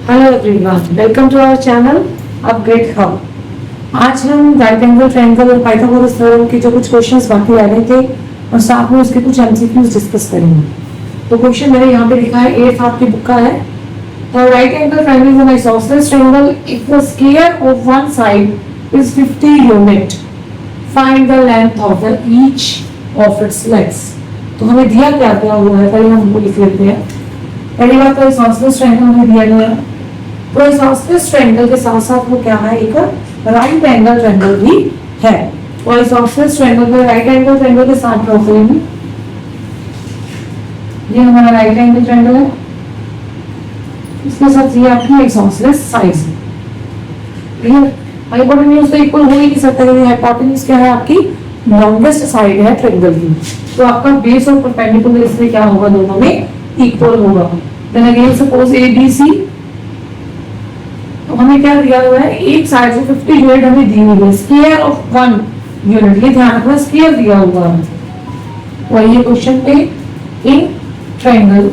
Hello everyone, welcome to our channel upgrade hub. आज हम right angle triangle और Pythagoras theorem के जो कुछ क्वेश्चंस बाकी रह गए थे और साथ में उसके कुछ एमसीक्यूज डिस्कस करेंगे। तो क्वेश्चन मेरे यहाँ पे लिखा है, 8th आपकी बुक का है। तो right angle triangle is an isosceles triangle if the square of one side is 50 unit, find the length of the each of its legs. तो हमें दिया क्या हुआ है, पहले हम वो लिख लेते हैं। पहली बात तो आइसोसेलेस ट्रायंगल हमें दिया गया है, तो आइसोसेलेस ट्रायंगल के साथ साथ वो क्या है, एक राइट एंगल ट्रायंगल भी है। तो आइसोसेलेस ट्रायंगल में राइट एंगल ट्रायंगल के साथ ड्रॉ करेंगे। ये हमारा राइट एंगल ट्रायंगल है, इसके साथ ये आपकी आइसोसेलेस साइड्स है। क्लियर? हाइपोटेन्यूज तो इक्वल हो ही नहीं सकता, क्योंकि हाइपोटेन्यूज क्या है, आपकी लॉन्गेस्ट साइड है ट्रायंगल की। तो आपका बेस और परपेंडिकुलर इसमें क्या होगा, दोनों में इक्वल होगा। देन अगेन सपोज ABC, तो हमें क्या दिया हुआ है, एक साइड से 50 यूनिट हमें दी हुई है, स्क्वायर ऑफ 1 यूनिट, ये ध्यान रखना स्क्वायर दिया हुआ है। और ये क्वेश्चन पे in triangle,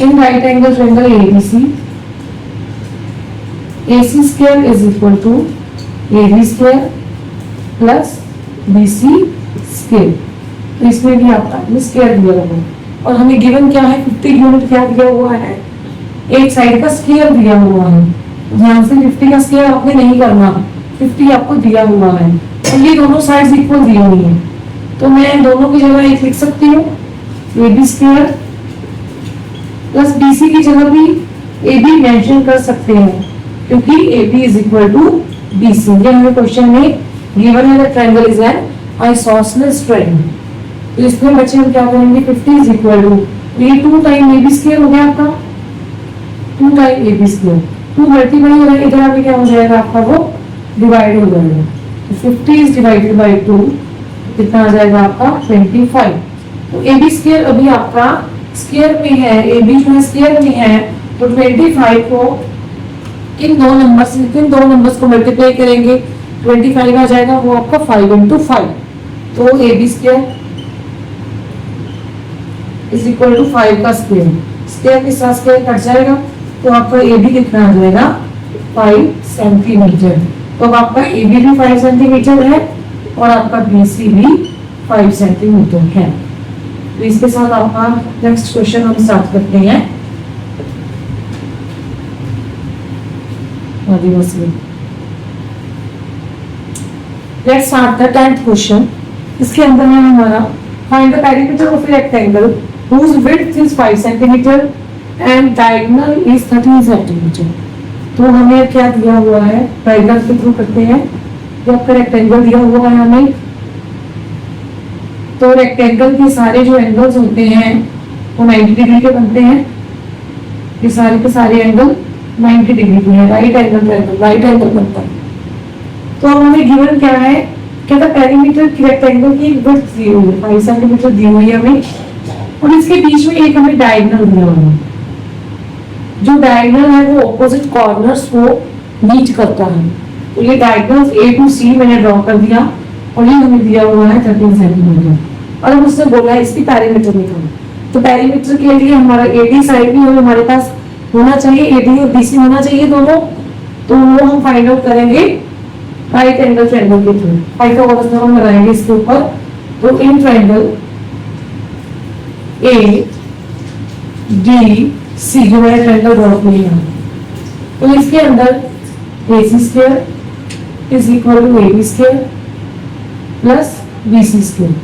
in right angle triangle ABC, AC square is equal to AB square plus BC square. तो इसमें भी आपका स्क्वायर दिया हुआ है और हमें गिवन क्या है, 50 यूनिट क्या दिया हुआ है, एक साइड का स्क्वायर दिया हुआ है। ध्यान से 50 का स्क्वायर आपने नहीं करना, 50 आपको दिया हुआ है और ये दोनों साइड्स इक्वल दी हुई है। तो मैं दोनों की जगह एक लिख सकती हूँ, AB स्क्वायर प्लस BC की जगह भी AB मेंशन कर सकते हैं, क्योंकि AB is equal to BC। ये हमें क्वेश्चन में गिवन है, the triangle is an isosceles triangle. तो इसमें बच्चे हम क्या करेंगे, 50 इज इक्वल टू, ये 2 टाइम AB स्क्वायर हो गया आपका, 2 टाइम AB स्क्वायर, 2 मल्टीप्लाई हो जाएगा, इधर आगे क्या हो जाएगा आपका, वो डिवाइड हो जाएगा। तो 50 इज डिवाइडेड बाय 2, कितना आ जाएगा आपका 25। तो AB स्क्वायर अभी आपका स्क्वायर में है, AB जो है स्क्वायर में है, तो 25 को किन दो नंबर्स को मल्टीप्लाई करेंगे, 25 आ जाएगा, वो आपका 5 into 5। तो AB square is equal to 5 का स्क्वायर, स्क्वायर के साथ स्क्वायर कट जाएगा, तो आपका AB कितना आ जाएगा, 5 सेंटीमीटर। तो अब आपका AB भी 5 सेंटीमीटर है और आपका BC भी 5 सेंटीमीटर है। तो इसके साथ आपका नेक्स्ट क्वेश्चन हम स्टार्ट करते हैं। Let's start the 10th question. इसके अंदर है हमारा, find the perimeter of a rectangle whose width is 5 cm and diagonal is 13 cm। तो हमें क्या दिया हुआ है, डायगोनल के थ्रू करते हैं। जो आपका रेक्टेंगल दिया हुआ है हमें, तो रेक्टेंगल के सारे जो एंगल्स होते हैं वो 90 डिग्री के बनते हैं। ये सारे के सारे एंगल 90 डिग्री के हैं, राइट एंगल बनता है। तो अब हमें गिवन क्या है, क्या पेरीमीटर की रेक्टेंगल की विड्थ दी हुई है, 5 सेंटीमीटर दी हुई है हमें, और इसके बीच में एक हमें डायगोनल दिया हुआ है। जो डायगोनल है वो ऑपोजिट कॉर्नर्स को मीट करता है। तो ये डायगोनल A to C मैंने ड्रॉ कर दिया और ये हमें दिया हुआ है 13 सेंटीमीटर। और अब उसने बोला है इसकी पेरीमीटर निकालो। तो पेरीमीटर के लिए हमारा AD साइड भी हमारे पास होना चाहिए, AD और BC होना चाहिए दोनों। तो वो हम फाइंड आउट करेंगे राइट एंगल ट्रायंगल के थ्रू। पाइथागोरस थ्योरम लगाएंगे इसके ऊपर। तो इन ट्रायंगल ADC हमारे ट्रायंगल ड्रॉ किया, तो इसके अंदर AC square is equal to AB square plus BC square.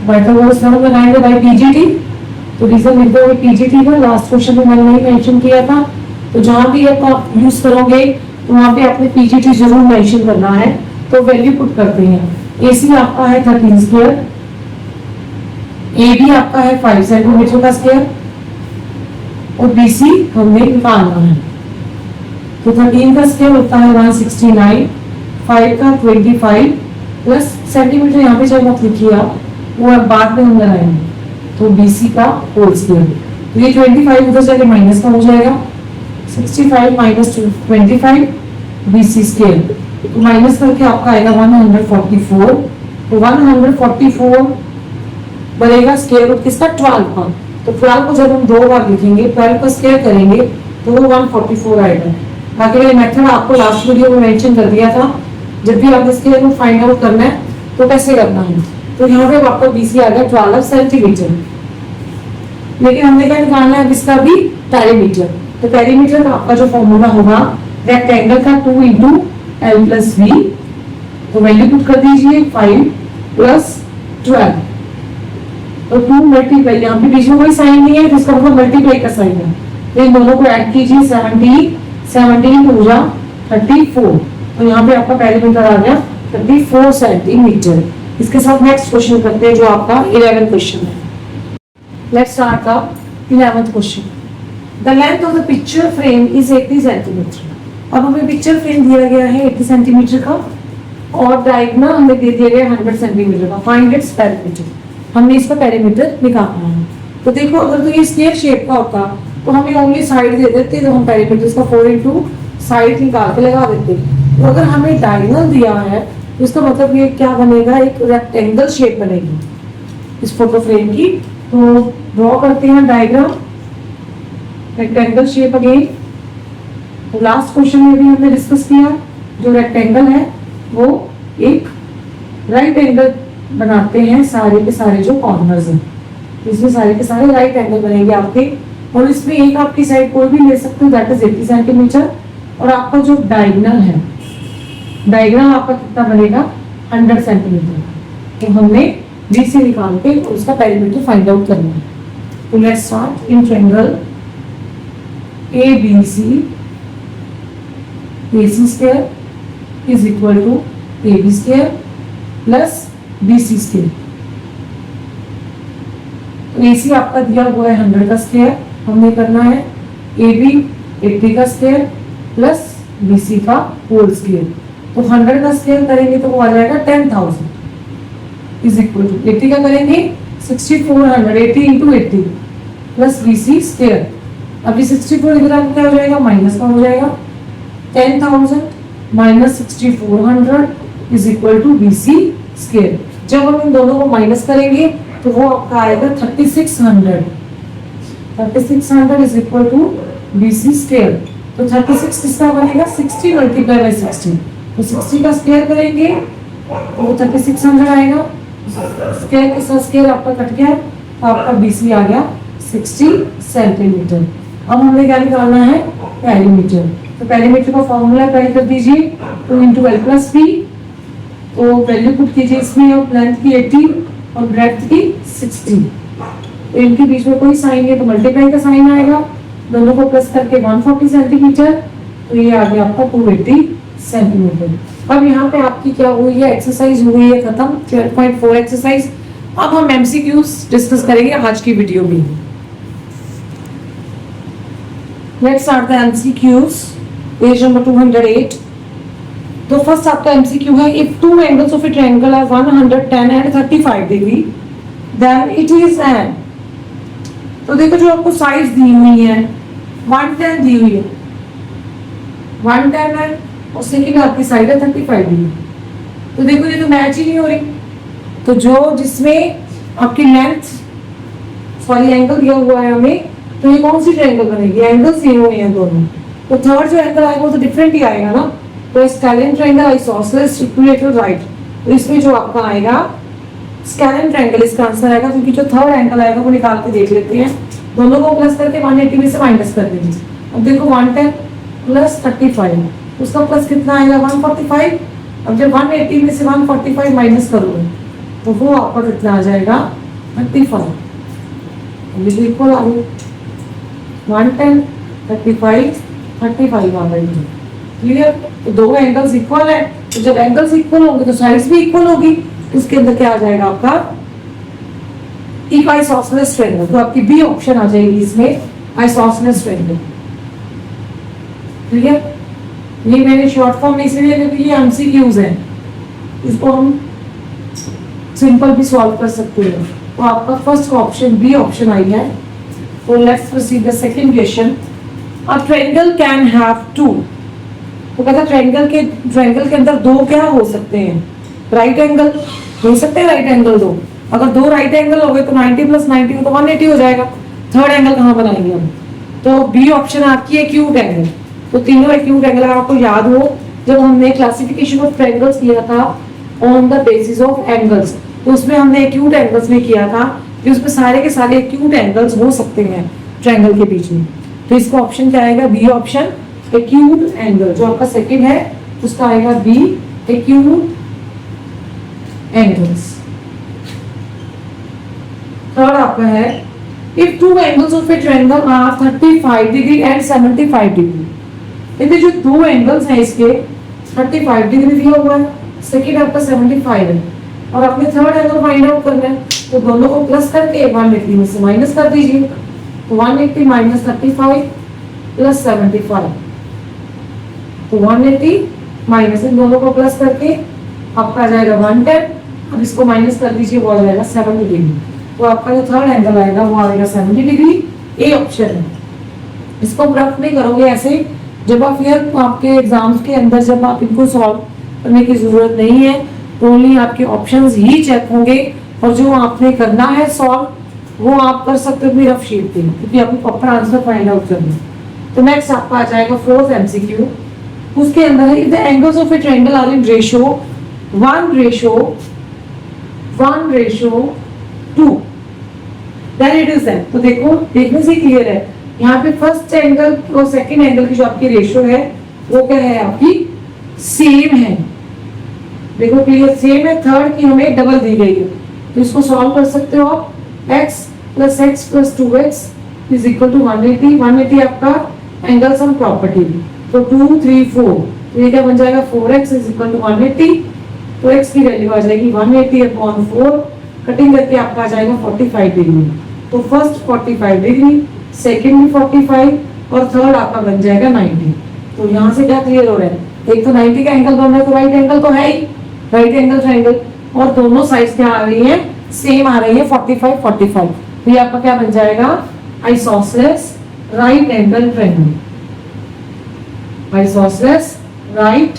Pythagoras theorem लगाएंगे बाय PGT। तो रीजन लिख दो PGT का, लास्ट क्वेश्चन में मैंने नहीं मेंशन किया था। तो जहां भी आप यूज करोगे तो वहां पे आपने PGT जरूर मेंशन करना है। तो वैल्यू पुट करते हैं। AC आपका है 13 स्क्वायर, AB आपका है 5 सेंटीमीटर का स्क्वायर और BC हमने निकालना है। तो 13 का स्क्वायर होता है 169, 5 का 25 प्लस सेंटीमीटर यहाँ पे जब आप लिखिए वो अब बाद में अंदर आएंगे, तो BC का होल स्क्वायर। तो ये 25 उधर जाके माइनस का हो जाएगा, 65 माइनस 25 BC स्क्वायर, तो माइनस करके आपका आएगा 144। तो 144 बनेगा स्क्वायर रूट किसका, 12 का। तो 12 को जब हम 2 बार लिखेंगे, 12 का स्क्वायर करेंगे तो वो 144 आएगा। बाकी मैंने मेथड आपको लास्ट वीडियो में मेंशन कर दिया था, जब भी आप इसके लिए फाइंड आउट करना है तो कैसे करना है। तो यहाँ पे आपका BC आ गया 12 सेंटीमीटर, लेकिन हमने क्या निकालना है इसका भी पेरीमीटर। तो पेरीमीटर का आपका जो फॉर्मूला होगा रेक्टेंगल का 2 इंटू एल प्लस वी, तो वैल्यू पुट कर दीजिए 5 प्लस 12, तो 2 मल्टीप्लाई, यहाँ पे बीच में कोई साइन नहीं है तो इसका मतलब मल्टीप्लाई का साइन है, तो इन दोनों को ऐड कीजिए 17 टू जा 34, तो यहाँ पे आपका पेरीमीटर आ गया 34 सेंटीमीटर। इसके साथ नेक्स्ट क्वेश्चन करते हैं जो आपका 11th क्वेश्चन है। Let's start the 11th question. The length of the picture frame is 80 centimetre. अब हमें पिक्चर फ्रेम दिया गया है 80 सेंटीमीटर का और डायगोनल हमें दे दिया गया 100 सेंटीमीटर का। फाइंड इट्स पेरीमीटर, हमने इसका पेरीमीटर निकालना है। तो देखो अगर तो ये स्क्वायर शेप का होता तो हमें ओनली साइड दे देते, तो हम पेरीमीटर इसका 4 इंटू साइड निकाल के लगा देते। तो अगर हमें डायगोनल दिया है तो इसका मतलब ये क्या बनेगा, एक रेक्टेंगल शेप बनेगी इस फोटो फ्रेम की। तो ड्रॉ करते हैं डायग्राम, रेक्टेंगल शेप अगेन। तो लास्ट क्वेश्चन में भी हमने डिस्कस किया जो रेक्टेंगल है वो एक राइट एंगल बनाते हैं सारे के सारे जो कॉर्नर्स हैं, इसमें सारे के सारे राइट एंगल बनेंगे आपके। और इसमें एक आपकी साइड कोई भी ले सकते हो दैट इज 80 सेंटीमीटर, और आपका जो डायगोनल है, डायगोनल आपका कितना बनेगा 100 सेंटीमीटर। तो हमने BC निकाल के उसका पेरीमीटर फाइंड आउट करना है। तो let's start. In triangle ABC, AC square is equal to AB square plus BC square. तो AC आपका दिया हुआ है 100 का स्क्वायर, हमने करना है AB 80 का स्क्वायर प्लस BC का होल स्क्वायर। तो 100 का स्क्वायर करेंगे तो वो आ जाएगा 10,000 इज इक्वल टू 80 का करेंगे 6400, 80 इंटू 80 प्लस BC स्क्वायर। अभी 64 इधर आपको क्या हो जाएगा, माइनस का हो जाएगा, 10,000 minus 6400 is equal to BC square. जब हम इन दोनों को माइनस करेंगे तो वो आपका आएगा 3600, 3600 is equal to BC square. तो 36 किसका बनेगा, 60 मल्टीप्लाई बाई 60, तो 60 का स्क्वायर करेंगे तो वो 3600 आएगा। स्क्वायर के साथ स्क्वायर आपका कट गया तो आपका BC आ गया 60 सेंटीमीटर। अब हमें क्या निकालना है, पेरीमीटर। तो पेरीमीटर का फॉर्मूला अप्लाई कर दीजिए 2 इंटू एल प्लस बी। तो वैल्यू पुट कीजिए इसमें, और लेंथ की 80 और ब्रेड्थ की 60। तो इनके बीच में कोई साइन है तो मल्टीप्लाई का साइन आएगा, दोनों को प्लस करके 140 सेंटीमीटर, तो ये आ गया आपका 280 सेंटीमीटर। अब यहाँ पे आपकी क्या हुई है, एक्सरसाइज हुई है खत्म, 12.4 एक्सरसाइज। अब हम MCQs डिस्कस करेंगे आज की वीडियो में। Let's start the MCQs, page number 208। तो फर्स्ट आपका MCQ है, if two angles of a triangle are 110 and 35 degree then it is an. तो देखो जो आपको साइड्स दी हुई है 110 दी हुई है, 110 है और सेकंड आपकी साइड है 35 डिग्री। तो देखो ये तो मैच ही नहीं हो रही। तो जो जिसमें आपकी लेंथ सॉरी एंगल दिया हुआ है हमें, तो ये कौन सी ट्रायंगल बनेगी, एंगल सेम हुए हैं दोनों। तो थर्ड जो एंगल आएगा वो तो डिफरेंट ही आएगा ना। तो scalene triangle, isosceles, equilateral, right. तो इसमें जो आपका आएगा स्केलियन ट्रायंगल इसका आंसर आएगा, क्योंकि जो थर्ड एंगल आएगा वो निकाल के देख लेते हैं। दोनों को प्लस करके 180 में से माइनस कर दीजिए। अब देखो 110 प्लस 35, उसका प्लस कितना आएगा 145। अब जब 180 में से 145 माइनस करोगे तो वो आपका कितना आ जाएगा 35। इक्वल आ गई 110 35 35 आ गई। क्लियर। तो दो एंगल्स इक्वल है, तो जब एंगल्स इक्वल होंगे तो साइड्स भी इक्वल होगी। उसके अंदर क्या आ जाएगा आपका एक आइसोसेलेस ट्रायंगल। तो आपकी बी ऑप्शन आ जाएगी इसमें, आइसोसेलेस ट्रायंगल। ठीक है। ये मैंने शॉर्ट फॉर्म में इसलिए क्योंकि ये MCQs है, इसको हम सिंपल भी सॉल्व कर सकते हैं। तो आपका फर्स्ट ऑप्शन बी ऑप्शन आई है। तो let's proceed the second question. A triangle can have two. तो कहता है ट्रायंगल के अंदर दो क्या हो सकते हैं, राइट एंगल हो सकते हैं, राइट एंगल दो। अगर दो राइट एंगल हो गए तो 90 प्लस 90 तो 180 हो जाएगा। थर्ड एंगल कहाँ बनाएंगे हम? तो बी ऑप्शन आपकी एक्यूट एंगल। तो तीनों एक्यूट एंगल आपको याद हो, जब हमने क्लासिफिकेशन ऑफ ट्रायंगल्स किया था on the basis of angles, तो उसमें हमने एक्यूट एंगल्स में किया था कि उसमें सारे के सारे एक्यूट एंगल्स हो सकते हैं ट्रायंगल के बीच में। तो इसका ऑप्शन क्या आएगा? B option, acute angle. जो आपका सेकंड है उसका आएगा बी, एक्यूट एंगल्स। थर्ड आपका है, if two angles of a triangle are 35 degree and 75 degree. देखिए जो दो एंगल्स हैं इसके 35 डिग्री दिया हुआ है, सेकंड आपका 75 है, और आपने थर्ड एंगल फाइंड आउट करना है, तो दोनों को प्लस करके 180 में से माइनस कर दीजिए। तो 180 माइनस 35 प्लस 75, तो 180 माइनस इन दोनों को प्लस करके आपका आ जाएगा 110। अब इसको माइनस कर दीजिए, वो आ जाएगा 70 डिग्री। तो आपका जो थर्ड एंगल आएगा वो आएगा 70 डिग्री। ए ऑप्शन है। इसको आप रफ नहीं करोगे ऐसे, जब आप फिर आपके एग्जाम्स के अंदर जब आप इनको सॉल्व करने की जरूरत नहीं है, तो ओनली आपके ऑप्शंस ही चेक होंगे, और जो आपने करना है सॉल्व वो आप कर सकते हो अपनी रफ शीट पे, क्योंकि आपको प्रॉपर आंसर फाइंड आउट करना है। तो नेक्स्ट आपका आ जाएगा फोर्थ एमसीक्यू। उसके अंदर है, if the angles of a triangle are in ratio 1:2 then it is that. तो देखो, देखने से क्लियर है, यहाँ पे फर्स्ट एंगल और सेकंड एंगल की जो आपकी रेशियो है वो क्या है? आपकी सेम है। देखो क्लियर, सेम है। थर्ड की हमें डबल दी गई है, तो इसको सॉल्व कर सकते हो आप। x + x + 2x = 180। 180 आपका एंगल सम प्रॉपर्टी, तो 2 3 4, तो ये क्या बन जाएगा? 4x = 180। तो x की वैल्यू आ जाएगी 180/4, कटिंग करके आपका आ जाएगा 45 डिग्री। तो फर्स्ट 45 डिग्री, सेकंड भी 45, और थर्ड आपका बन जाएगा 90। तो यहाँ से क्या क्लियर हो रहा है? एक तो 90 का एंगल बन रहा है, तो राइट एंगल तो है ही, राइट एंगल ट्रायंगल, और दोनों साइड्स क्या आ रही है? सेम आ रही है, 45 45। तो ये आपका क्या बन जाएगा? Isosceles right angle triangle. Isosceles right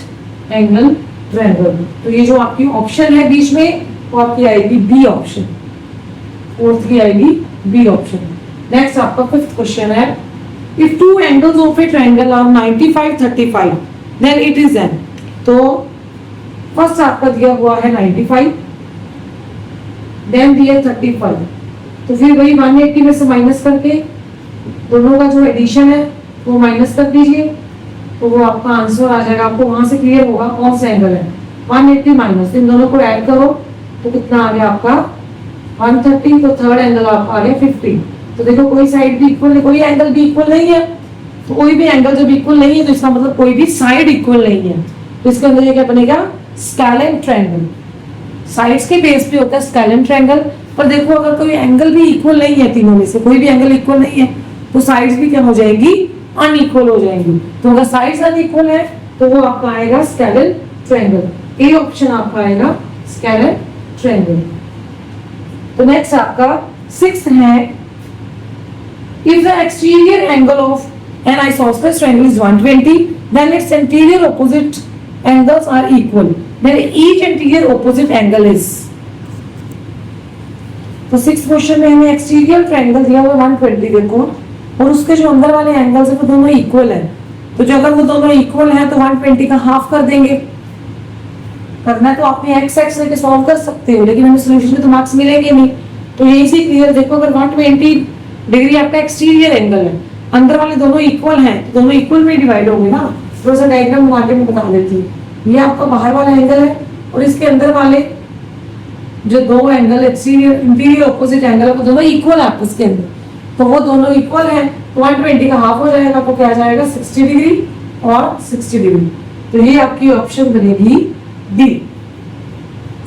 angle triangle. तो ये जो आपकी ऑप्शन है बीच में, वो आपकी आएगी बी ऑप्शन। फोर्थ की आएगी बी ऑप्शन। नेक्स्ट आपका फिफ्थ क्वेश्चन है, if two angles of a triangle are 95 35 then it is an. तो फर्स्ट आपका दिया हुआ है 95, देन दिया 35, तो फिर वही 180 में से माइनस करके दोनों का जो एडिशन है वो माइनस कर दीजिए, तो वो आपका आंसर आ जाएगा। आपको वहां से क्लियर होगा कौन सा एंगल है। 180 माइनस, इन दोनों को ऐड करो तो कितना आ गया आपका? 130। तो थर्ड एंगल आपका आ गया 50। तो देखो कोई साइड भी इक्वल है, कोई एंगल भी इक्वल नहीं है। तो कोई भी एंगल जब इक्वल नहीं है तो इसका मतलब कोई भी साइड इक्वल नहीं है। तो इसके अंदर ये क्या बनेगा? Scalene triangle. साइड्स के बेस पे होता है स्केलेन ट्रायंगल। पर देखो अगर कोई एंगल भी इक्वल नहीं है, तीनों में से कोई भी एंगल इक्वल नहीं है, तो साइड्स भी क्या हो जाएंगी? अनइक्वल हो जाएंगी। तो अगर साइड्स अनइक्वल है तो वो आपका आएगा स्केलेन ट्रायंगल। ए ऑप्शन आपका आएगा स्केलेन ट्रायंगल। तो नेक्स्ट आपका सिक्स्थ है, if the exterior angle of an isosceles triangle is 120 then its interior opposite angles are equal, then each interior opposite angle is। तो सिक्स क्वेश्चन में हमें exterior triangle दिया हुआ 120 देखो, और उसके जो अंदर वाले एंगल्स है वो दोनों इक्वल है। तो जो अगर वो दोनों इक्वल है तो 120 का हाफ कर देंगे। करना तो आपने एक्स एक्स लेके सॉल्व कर सकते हो, लेकिन हमें सॉल्यूशन में तो मार्क्स मिलेंगे नहीं। तो यही से क्लियर देखो, अगर 120 डिग्री आपका एक्सटीरियर एंगल है, अंदर वाले दोनों इक्वल हैं, तो दोनों इक्वल में डिवाइड होंगे ना। थोड़ा सा डायग्राम आगे में बता देती हूँ। ये आपका बाहर वाला एंगल है, और इसके अंदर वाले जो दो angle exterior interior opposite angle है वो दोनों इक्वल है आपस के अंदर। तो वो दोनों इक्वल है, तो 120 का हाफ हो जाएगा, तो क्या जाएगा? 60 डिग्री और 60 डिग्री। तो ये आपकी ऑप्शन बनेगी डी।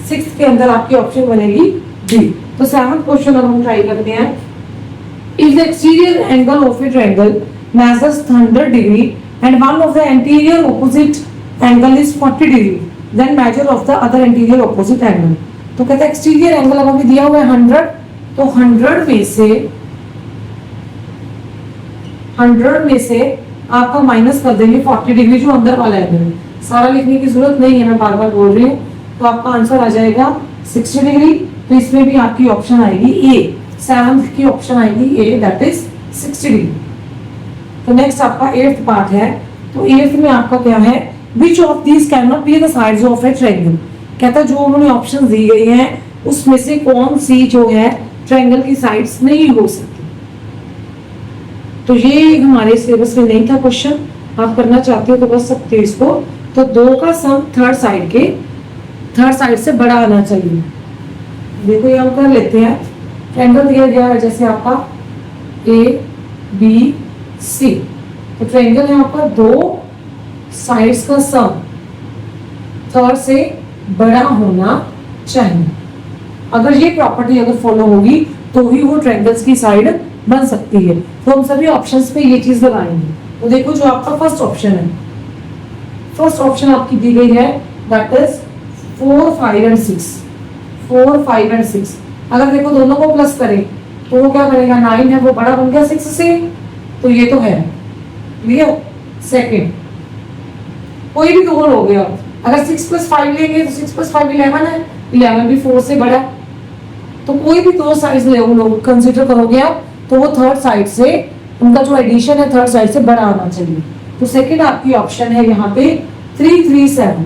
सिक्स्थ के अंदर आपकी ऑप्शन बनेगी डी। तो सेवंथ क्वेश्चन अब हम ट्राई करते हैं। If the exterior angle of a triangle measures 100 degree and one of the anterior opposite angle is 40 degree, then measure of the other anterior opposite angle। तो कहते हैं exterior angle अब हमें दिया हुआ है 100, तो 100 में से आपका माइनस कर देंगे 40 डिग्री जो अंदर वाला एंगल है। सारा लिखने की जरूरत नहीं है, मैं बार बार बोल रही हूँ। तो आपका आंसर आ जाएगा 60 डिग्री। तो इसमें भी आपकी ऑप्शन आएगी ए सेवंथ की ऑप्शन आएगी ए, दैट इज 60 डिग्री। तो नेक्स्ट आपका 8th पार्ट है। तो 8th में आपका क्या है, which of these can not be the sides of a triangle. कहता है जो उन्होंने ऑप्शन दी गई हैं उसमें से कौन सी जो है ट्रायंगल की साइड्स नहीं हो सकती। तो ये हमारे सिलेबस में नहीं था क्वेश्चन, आप करना चाहते हो तो कर सकते हो इसको। तो 2 का सम थर्ड साइड से बड़ा आना चाहिए। देखो ये हम कर लेते हैं। ट्रायंगल दिया गया है जैसे आपका ABC, तो ट्रायंगल है आपका 2 साइड्स का सम थर्ड से बड़ा होना चाहिए। अगर ये प्रॉपर्टी अगर फॉलो होगी तो ही वो ट्रायंगल्स की साइड बन सकती है। तो हम सभी ऑप्शंस पे ये चीज लगाएंगे। तो देखो जो आपका फर्स्ट ऑप्शन है, फर्स्ट ऑप्शन आपकी दी गई है दैट इज 4, 5 एंड 6। 4, 5 एंड 6 अगर देखो दोनों को प्लस करें तो वो क्या करेगा, 9 है वो बड़ा बन गया 6 से, तो ये तो है क्लियर। सेकेंड कोई भी दो हो गया, अगर 6 + 5 लेंगे तो 6 + 5 11 है, 11 भी 4 से बड़ा। तो कोई भी दो साइड लोग कंसिडर करोगे आप तो वो थर्ड साइड से उनका जो एडिशन है थर्ड साइड से बड़ा आना चाहिए। तो सेकंड आपकी ऑप्शन है यहाँ पे 3, 3, 7,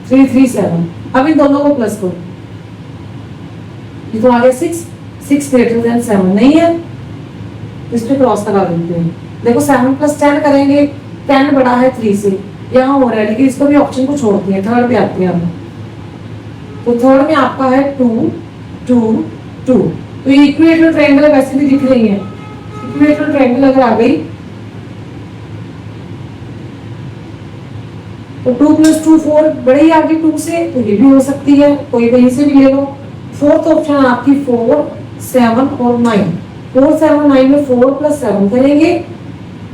3, 3, 7। अब इन दोनों को प्लस करो, ये तो आ गया 6, 6 > 7 नहीं है, इस पे क्रॉस लगा देते हैं। देखो 7 + 10 करेंगे, 10 बड़ा है 3 से, यहाँ हो रहा है, लेकिन इसको भी ऑप्शन को छोड़ते हैं, थर्ड पे आते हैं हम। तो थर्ड में आपका है 2, 2, 2। तो ये इक्विलेटरल ट्रायंगल वैसे भी दिख रही है, इक्विलेटरल ट्रायंगल अगर आ गई तो 2 + 2 4 बड़ी आ गई 2 से, तो ये भी हो सकती है, कोई कहीं से भी ले लो। फोर्थ ऑप्शन आपकी 4, 7 और 9। 4, 7, 9 में 4 + 7 करेंगे,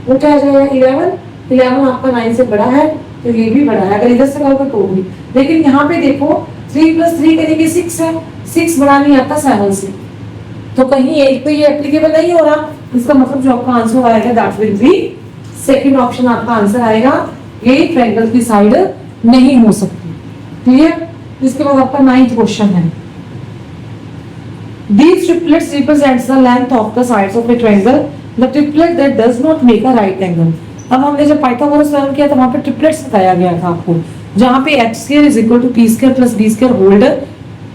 वो क्या आ जाएगा 11। 11 आपका 9 से बड़ा है, तो ये भी बड़ा है, अगर इधर से करोगे तो भी। लेकिन यहाँ पे देखो 3 + 3 करेंगे 6 है, 6 बड़ा नहीं आता 7 से, तो कहीं एक पे ये एप्लीकेबल नहीं हो रहा। इसका मतलब जो आपका आंसर आएगा that will be second option आपका आंसर आएगा, ये ट्रायंगल की साइड नहीं हो सकती। क्लियर। इसके बाद आपका 9th क्वेश्चन है, these triplets represents the length of the sides of a triangle, the triplet that does not make a right angle। अब हमने जब पाइथागोरस थ्योरम किया तो वहां पे ट्रिपलेट्स बताया गया था आपको, जहां पे x² = p² + b² होल्ड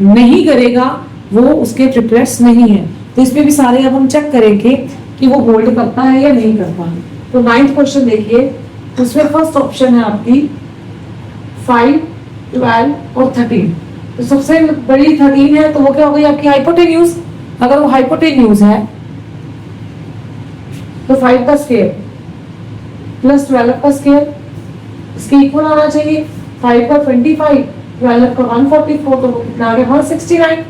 नहीं करेगा, वो उसके ट्रिपलेट्स नहीं है। तो इसमें भी सारे अब हम चेक करेंगे कि वो होल्ड करता है या नहीं करता है। तो 9th क्वेश्चन देखिए, उसमें फर्स्ट ऑप्शन है आपकी 5, 12 और 13। तो सबसे बड़ी 13 है, तो वो क्या हो गई आपकी हाइपोटेन्यूज। अगर वो हाइपोटेन्यूज है तो 5 का स्क्वायर + 12 का स्क्वायर इसके इक्वल आना चाहिए। 5 का 25, 12 का 144, तो वो कितना आ गया 169।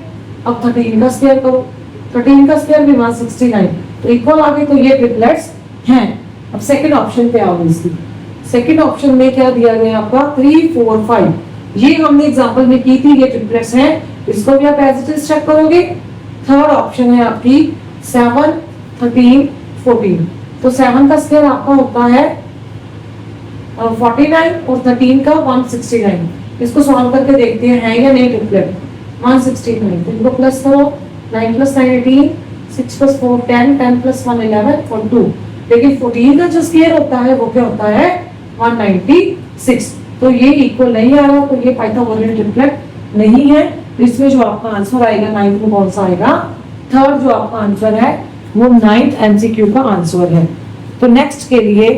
अब 13 का स्क्वायर करो, 13 का स्क्वायर भी 169, तो इक्वल आ गए, तो ये ट्रिपलेट्स हैं। अब सेकंड ऑप्शन पे आओ। इसकी सेकंड ऑप्शन में क्या दिया गया आपका 3, 4, 5, ये हमने एग्जांपल में की थी, ये ट्रिपलेट्स हैं, इसको भी आप एज इट इज चेक करोगे। थर्ड ऑप्शन है आपकी 7, 13, 14। तो 7 का स्क्वायर आपका होता है 49 और 13 का 169। इसको सॉल्व करके देखते हैं है या नहीं ट्रिपलेट। 169, तो इनको प्लस करो, 9 + 9 18, 6 + 4 10, 10 + 1 11 42। लेकिन 14 का जो स्क्वायर होता है वो क्या होता है 196। तो ये इक्वल नहीं आ रहा, तो ये पाइथागोरियन ट्रिपलेट नहीं है। तो इसमें जो आपका आंसर आएगा 9th में कौन सा आएगा, थर्ड जो आपका आंसर है वो 9th MCQ का आंसर है। तो नेक्स्ट के लिए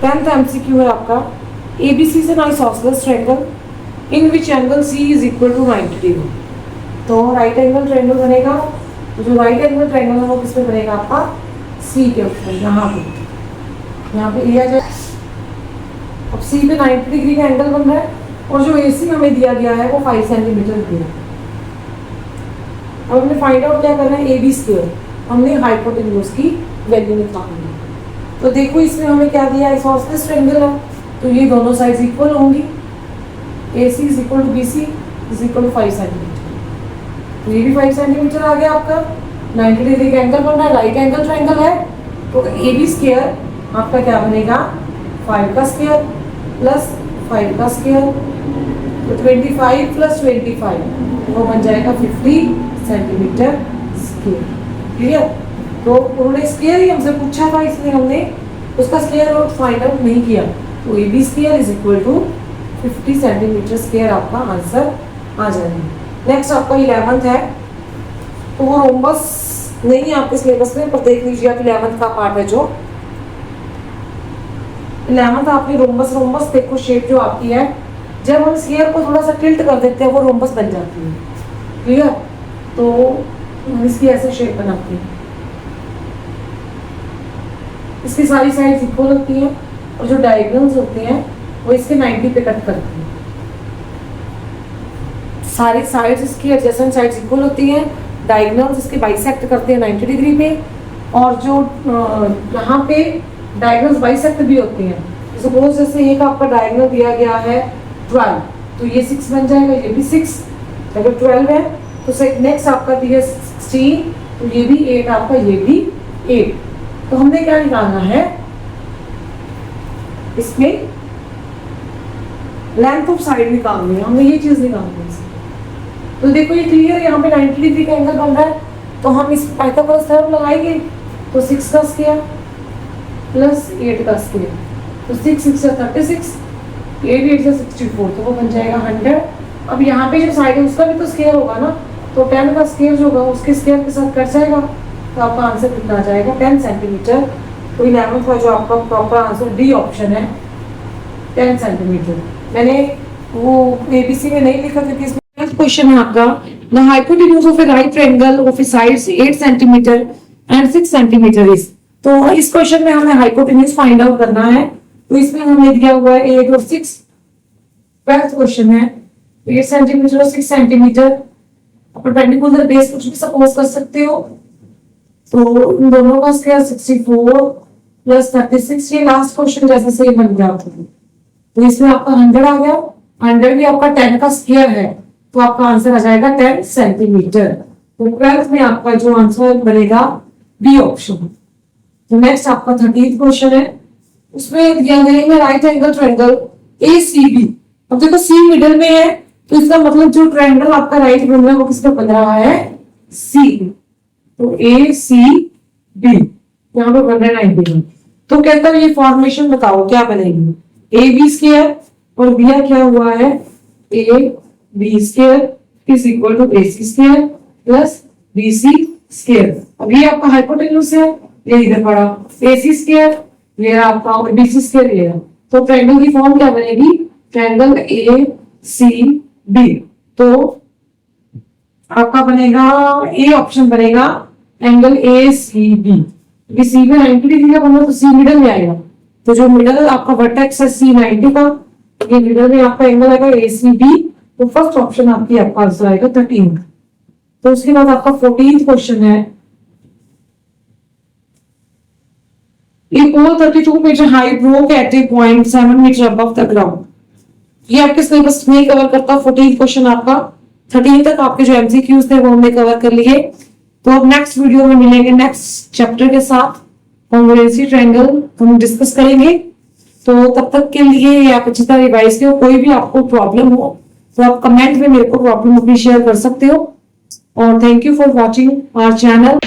10th MCQ है आपका, ABC से isosceles triangle in which angle C = 90 degree. तो राइट एंगल ट्रायंगल बनेगा, तो जो राइट एंगल ट्रायंगल है वो किस पे बनेगा आपका C के ऑप्शन, यहाँ पे लिया जाए। अब C पे 90 डिग्री का एंगल बन रहा है, और जो AC हमें दिया गया है वो 5 सेंटीमीटर दिया है। अब हमने फाइंड आउट क्या करना है, AB², हमने हाइपोटेन्यूज की वैल्यू निकालनी है। तो देखो इसमें हमें क्या दिया, आइसोसेलेस ट्रायंगल है, तो ये दोनों साइड्स इक्वल होंगी। AC = BC = 5 सेंटीमीटर, तो ये भी 5 सेंटीमीटर आ गया आपका। 90 डिग्री का एंगल बन रहा है, राइट एंगल ट्रायंगल है, तो AB² आपका क्या बनेगा 5 का स्क्वायर + 5 का स्क्वायर, तो 25 + 25 वो बन जाएगा 50 सेंटीमीटर स्क्वायर। क्लियर? तो उन्होंने स्क्वायर ही हमसे पूछा था, इसलिए हमने उसका स्क्वायर रूट फाइंड आउट नहीं किया। तो A B square is equal to 50 centimetre square आपका आंसर आ जाएगा। नेक्स्ट आपका 11th है, तो वो रोम्बस नहीं है आपके सिलेबस में, पर देख लीजिए आप 11th का पार्ट है जो 11th आपने रोम्बस देखो शेप जो आपकी है, जब हम स्क्वायर को थोड़ा सा टिल्ट कर देते हैं वो रोम्बस बन जाती है। क्लियर? तो हम इसकी ऐसे शेप बनाते हैं, इसकी सारी साइड्स इक्वल होती हैं और जो डायगोनल्स होते हैं वो इसके 90 पे कट करते हैं। सारी साइड्स इसकी एडजेसेंट साइड्स इक्वल होती हैं, डायगोनल्स इसके बाइसेक्ट करते हैं 90 डिग्री पे, और जो यहाँ पे डायगोनल्स बाइसेक्ट भी होते हैं। सपोज जैसे एक आपका डायगोनल दिया गया है 12, तो ये 6 बन जाएगा, ये भी 6। अगर 12 है तो नेक्स्ट आपका दिया 16, तो ये भी 8 आपका, ये भी 8। तो हमने क्या निकालना है इसमें, लेंथ ऑफ साइड निकालनी है, हमने ये चीज निकालनी है। तो देखो ये क्लियर है, यहाँ पे 90 डिग्री का एंगल बन रहा है, तो हम इस पाइथागोरस थ्योरम लगाएंगे। तो 6 का स्क्वायर प्लस 8 का स्क्वायर, तो 6 6 से 36, 8 8 से 64, तो वो बन जाएगा 100। अब यहाँ पे जो साइड है उसका भी तो स्क्वायर होगा ना, तो 10 का स्क्वायर जो होगा उसके स्क्वायर के साथ कट जाएगा, तो आपका आंसर कितना आ जाएगा 10 सेंटीमीटर। तो 11th का जो आपका प्रॉपर आंसर डी ऑप्शन है 10 सेंटीमीटर। मैंने वो एबीसी में नहीं लिखा क्योंकि इसमें क्वेश्चन है आपका, the hypotenuse of A right triangle of A sides 8 centimetre and 6 centimetre is. तो इस क्वेश्चन में हमें हाइपोटेन्यूज फाइंड आउट करना है, तो इसमें हमें दिया हुआ है 8 और 6। 12th क्वेश्चन है 8 सेंटीमीटर और 6 सेंटीमीटर, परपेंडिकुलर बेस कुछ भी सपोज कर सकते हो। तो इन दोनों का स्क्वायर 64 प्लस 36, ये लास्ट क्वेश्चन जैसे से बन गया। तो इसमें आपका 100 आ गया, 100 भी आपका 10 का स्क्वायर है, तो आपका आंसर आ जाएगा 10 सेंटीमीटर। तो 12th में आपका जो आंसर बनेगा बी ऑप्शन। तो नेक्स्ट आपका 13th क्वेश्चन है, उसमें दिया गया है राइट एंगल ट्रायंगल ACB। अब देखो सी मिडिल में है, तो इसका मतलब जो ट्रायंगल आपका राइट बन रहा है वो किसका बन रहा है, सी। तो ACB यहाँ पे बन रहा है 90। तो कहता है ये फॉर्मेशन बताओ क्या बनेगी, AB स्क्वायर और दिया क्या हुआ है AB square is equal to AC square plus BC square. अब ये आपका हाइपोटेन्यूज है, ये इधर पड़ा AC स्क्वायर, ये आपका BC स्क्वायर ये है। तो ट्रायंगल की फॉर्म क्या बनेगी, ट्रायंगल ACB। तो आपका बनेगा ए ऑप्शन बनेगा एंगल ACB। सी में 90 डिग्री का बना तो सी मिडल में आएगा, तो जो मिडल आपका वर्टेक्स है सी 90 का, ये मिडल में आपका एंगल आएगा ACB। तो फर्स्ट ऑप्शन आपकी आपका आंसर आएगा 13। तो उसके बाद आपका 14th क्वेश्चन है, A pole 32 meter high broke at a point 7 meter above the ground। ये आपके सिलेबस नहीं कवर करता। 14th क्वेश्चन आपका 13 तक आपके जो MCQs थे वो हमने कवर कर लिए। तो अब नेक्स्ट वीडियो में मिलेंगे नेक्स्ट चैप्टर के साथ, कॉन्ग्रुएंसी ट्रायंगल हम डिस्कस करेंगे। तो तब तक के लिए ये आप अच्छी तरह रिवाइज करो। कोई भी आपको प्रॉब्लम हो तो आप कमेंट में मेरे को प्रॉब्लम अपनी शेयर कर सकते हो। और thank you for watching our channel.